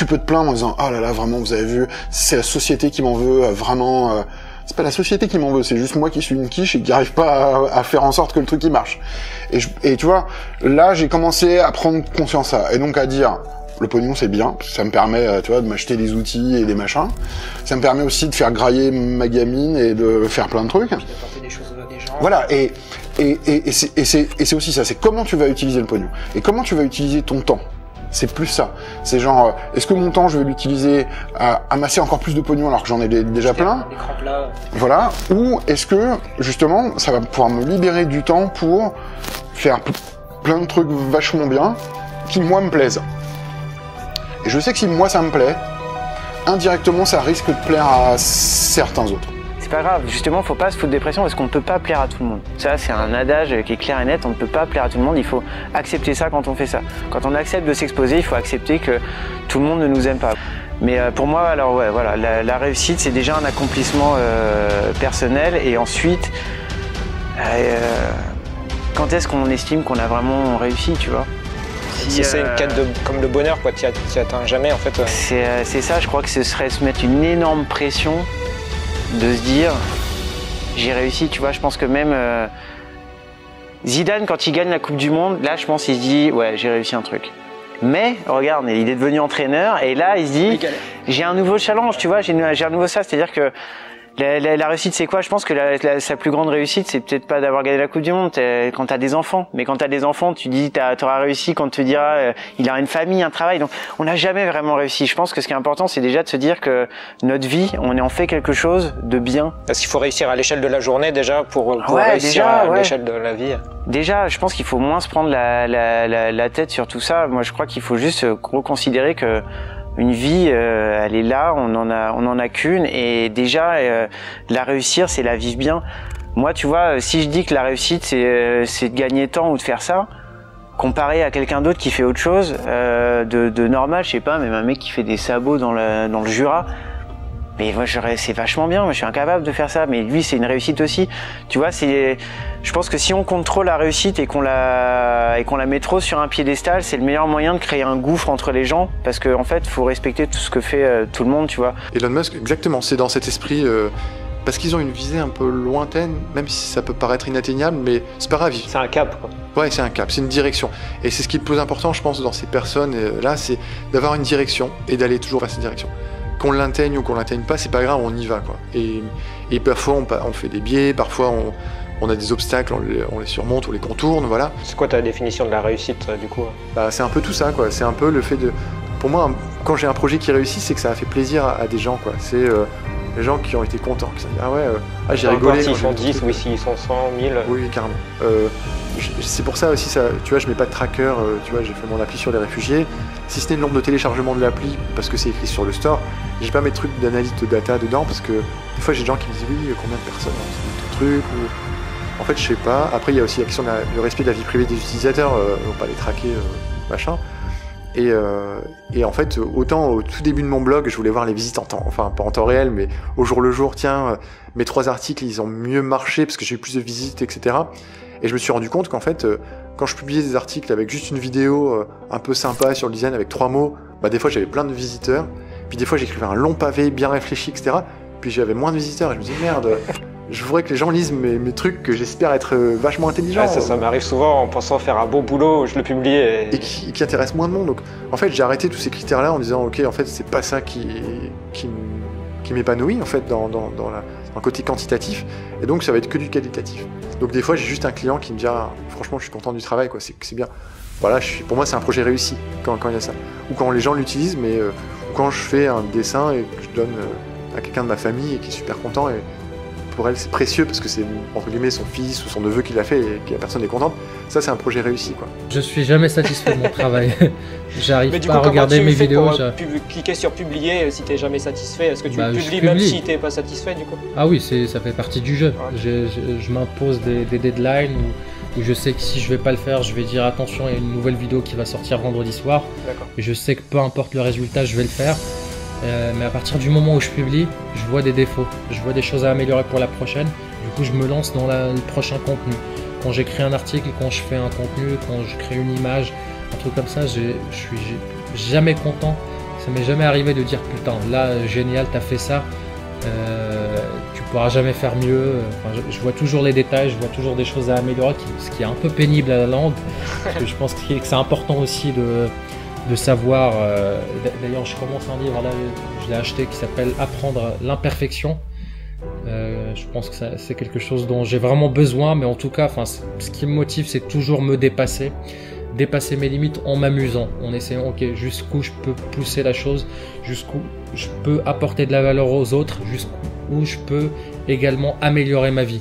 tu peux te plaindre en disant oh là là, vraiment, vous avez vu, c'est la société qui m'en veut, vraiment. C'est pas la société qui m'en veut, c'est juste moi qui suis une quiche et qui arrive pas à faire en sorte que le truc il marche. Et tu vois, là j'ai commencé à prendre conscience à ça, et donc à dire le pognon c'est bien, parce que ça me permet, tu vois, de m'acheter des outils et des machins. Ça me permet aussi de faire grailler ma gamine et de faire plein de trucs. D'apporter des choses à des gens. Voilà, et c'est aussi ça, c'est comment tu vas utiliser le pognon et comment tu vas utiliser ton temps. C'est plus ça. C'est genre, est-ce que mon temps, je vais l'utiliser à amasser encore plus de pognon alors que j'en ai déjà plein? Voilà. Ou est-ce que, justement, ça va pouvoir me libérer du temps pour faire plein de trucs vachement bien qui, moi, me plaisent. Et je sais que si moi, ça me plaît, indirectement, ça risque de plaire à certains autres. C'est pas grave, justement, faut pas se foutre de pression parce qu'on ne peut pas plaire à tout le monde. Ça, c'est un adage qui est clair et net, on ne peut pas plaire à tout le monde, il faut accepter ça quand on fait ça. Quand on accepte de s'exposer, il faut accepter que tout le monde ne nous aime pas. Mais pour moi, alors ouais, voilà, la réussite, c'est déjà un accomplissement personnel, et ensuite, quand est-ce qu'on estime qu'on a vraiment réussi, tu vois? Si c'est une quête comme le bonheur, quoi, tu atteins jamais en fait. C'est ça, je crois que ce serait se mettre une énorme pression de se dire j'ai réussi, tu vois. Je pense que même Zidane, quand il gagne la Coupe du Monde, là je pense qu'il se dit ouais, j'ai réussi un truc. Mais regarde, il est devenu entraîneur et là il se dit j'ai un nouveau challenge, tu vois, j'ai un nouveau ça, c'est-à-dire que la réussite, c'est quoi? Je pense que sa plus grande réussite, c'est peut-être pas d'avoir gagné la Coupe du Monde quand t'as des enfants. Mais quand t'as des enfants, tu dis t'auras réussi quand tu te diras il a une famille, un travail. Donc on n'a jamais vraiment réussi. Je pense que ce qui est important, c'est déjà de se dire que notre vie, on en fait quelque chose de bien. Est-ce qu'il faut réussir à l'échelle de la journée déjà pour réussir à l'échelle de la vie? Déjà, je pense qu'il faut moins se prendre la tête sur tout ça. Moi, je crois qu'il faut juste reconsidérer que une vie, elle est là, on en a qu'une, et déjà la réussir, c'est la vivre bien. Moi, tu vois, si je dis que la réussite, c'est de gagner temps ou de faire ça, comparé à quelqu'un d'autre qui fait autre chose de normal, je sais pas, même un mec qui fait des sabots dans le Jura. Mais moi, c'est vachement bien, moi je suis incapable de faire ça, mais lui c'est une réussite aussi. Tu vois, je pense que si on compte trop la réussite et qu'on la met trop sur un piédestal, c'est le meilleur moyen de créer un gouffre entre les gens, parce qu'en fait, faut respecter tout ce que fait tout le monde, tu vois. Elon Musk, exactement, c'est dans cet esprit, parce qu'ils ont une visée un peu lointaine, même si ça peut paraître inatteignable, mais c'est pas grave. C'est un cap, quoi. Ouais, c'est un cap, c'est une direction. Et c'est ce qui est le plus important, je pense, dans ces personnes-là, c'est d'avoir une direction et d'aller toujours vers cette direction. Qu'on l'atteigne ou qu'on l'atteigne pas, c'est pas grave, on y va, quoi. Et parfois on fait des biais, parfois on a des obstacles, on les surmonte, on les contourne, voilà. C'est quoi ta définition de la réussite, du coup? Bah, c'est un peu tout ça, quoi. C'est un peu le fait de... Pour moi, quand j'ai un projet qui réussit, c'est que ça a fait plaisir à des gens, quoi. C'est les gens qui ont été contents, qui se disent ah ouais, j'ai rigolé. S'ils sont 10 ou s'ils sont 100, 1000. Oui, carrément. C'est pour ça aussi, tu vois, je mets pas de tracker, tu vois, j'ai fait mon appli sur les réfugiés. Si ce n'est le nombre de téléchargements de l'appli, parce que c'est écrit sur le store, j'ai pas mes trucs d'analyse de data dedans, parce que des fois j'ai des gens qui me disent oui, combien de personnes ont ce truc, ou... En fait, je sais pas. Après, il y a aussi la question du respect de la vie privée des utilisateurs, on va pas les traquer, machin. Et en fait, autant au tout début de mon blog, je voulais voir les visites enfin pas en temps réel, mais au jour le jour, tiens, mes 3 articles, ils ont mieux marché parce que j'ai eu plus de visites, etc. Et je me suis rendu compte qu'en fait, quand je publiais des articles avec juste une vidéo un peu sympa sur le design avec 3 mots, bah des fois j'avais plein de visiteurs, puis des fois j'écrivais un long pavé bien réfléchi, etc. Puis j'avais moins de visiteurs et je me disais merde, je voudrais que les gens lisent mes trucs que j'espère être vachement intelligents. Ouais, ça m'arrive souvent en pensant faire un bon boulot, je le publie et qui intéresse moins de monde. Donc en fait j'ai arrêté tous ces critères-là en me disant ok, en fait c'est pas ça qui m'épanouit en fait dans le côté quantitatif, et donc ça va être que du qualitatif. Donc des fois j'ai juste un client qui me dit ah, franchement je suis content du travail, quoi, c'est bien. Voilà, pour moi c'est un projet réussi quand il y a ça. Ou quand les gens l'utilisent, mais ou quand je fais un dessin et que je donne à quelqu'un de ma famille et qui est super content, et pour elle c'est précieux parce que c'est entre guillemets son fils ou son neveu qui l'a fait et que la personne est contente. Ça c'est un projet réussi, quoi. Je suis jamais satisfait de mon travail. J'arrive pas à regarder mes vidéos. Cliquer sur publier si t'es jamais satisfait, est-ce que tu publies même si t'es pas satisfait du coup? Ah oui, ça fait partie du jeu. Ouais. Je m'impose des deadlines où je sais que si je vais pas le faire, je vais dire attention, il y a une nouvelle vidéo qui va sortir vendredi soir. Et je sais que peu importe le résultat, je vais le faire. Mais à partir du moment où je publie, je vois des défauts, je vois des choses à améliorer pour la prochaine. Du coup, je me lance dans le prochain contenu. Quand j'écris un article, quand je fais un contenu, quand je crée une image, un truc comme ça, je suis jamais content Ça m'est jamais arrivé de dire putain, là, génial, t'as fait ça. Tu pourras jamais faire mieux. Enfin, je vois toujours les détails, je vois toujours des choses à améliorer, ce qui est un peu pénible à la langue. Parce que je pense que c'est important aussi de savoir. D'ailleurs, je commence un livre là, je l'ai acheté, qui s'appelle Apprendre l'imperfection. Je pense que c'est quelque chose dont j'ai vraiment besoin, mais en tout cas, ce qui me motive, c'est toujours me dépasser mes limites en m'amusant, en essayant, ok, jusqu'où je peux pousser la chose, jusqu'où je peux apporter de la valeur aux autres, jusqu'où je peux également améliorer ma vie.